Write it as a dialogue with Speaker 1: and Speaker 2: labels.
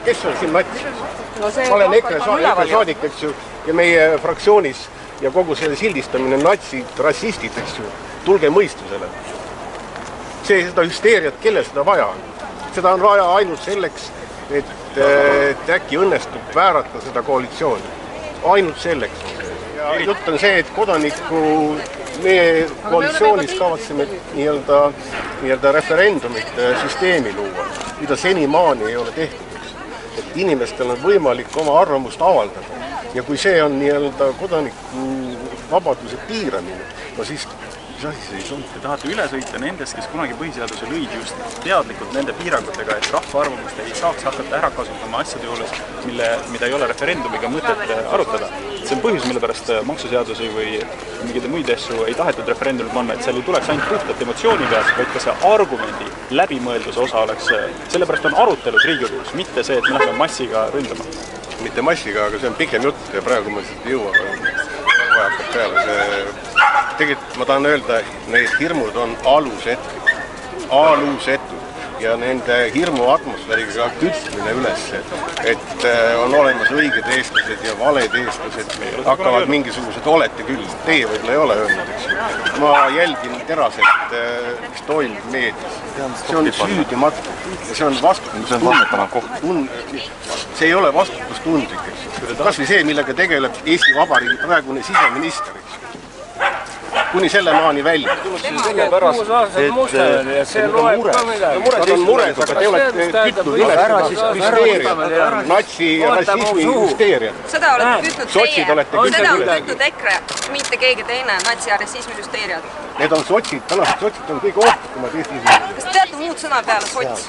Speaker 1: Kes on siin Mats? Ma olen EKRE saadik, eks ju, ja meie fraktsioonis ja kogu selle sildistamine natsid, rassistid, eks ju, tulge mõistusele. Seda hüsteeriat, kellel seda vaja on? Seda on vaja ainult selleks, et äkki õnnestub väärata seda koalitsiooni. Ainult selleks. Ja jutt on see, et meie koalitsioonis kavatseme nii-öelda referendumit süsteemi luua, mida senimaani ei ole tehtud. Et inimestel on võimalik oma arvamust avaldada. Ja kui see on nii-öelda kodaniku vabaduse piiramine, no siis mis asi see ei sobi?
Speaker 2: Te tahate üle sõita nendest, kes kunagi põhiseaduse lõid just teadlikult nende piirangutega, et rahva arvamust ei saaks hakata ära kasutama asjade juures, mida ei ole referendumiga mõtet arutada. See on põhjus, mille pärast maksuseadusi või mingid muid asju ei tahetud referendumit panna, et seal ei tuleks ainult puhtalt emotsiooni peas, vaid ka see argumendi läbimõelduse osa oleks. Sellepärast on arutelud Riigikogus, mitte see, et me läheme massiga ründama.
Speaker 1: Mitte massiga, aga see on pikem jutt ja praegu ma lihtsalt ei jõua vajakad peale. Tegelikult ma tahan öelda, need hirmud on alusetud ja nende hirmu atmosfääriga kütmine üles, et on olemas õiged eestlased ja valed eestlased, hakkavad mingisugused olete küll. Teie võib-olla ei ole öelnud, eks. Ma jälgin teraselt, mis toimub meedias. See on süüdimatu ja see on vastutustundlik. See ei ole vastutustundlik, eks. Kas või see, millega tegeleb Eesti Vabariigi praegune siseminister, eks. Kuni selle maani välja.
Speaker 3: Sellepärast, et see loeb ka midagi.
Speaker 1: Nad on mures, aga te olete kütnud üles hüsteeriat, natsi ja rassismi hüsteeriat.
Speaker 4: Seda olete kütnud EKRE, mitte keegi teine, natsi ja rassismi hüsteeriat.
Speaker 1: Need on sotsid, tänased sotsid on kõige ohtlikumad Eesti inimesed.
Speaker 4: Kas te teate muud sõna peale sots?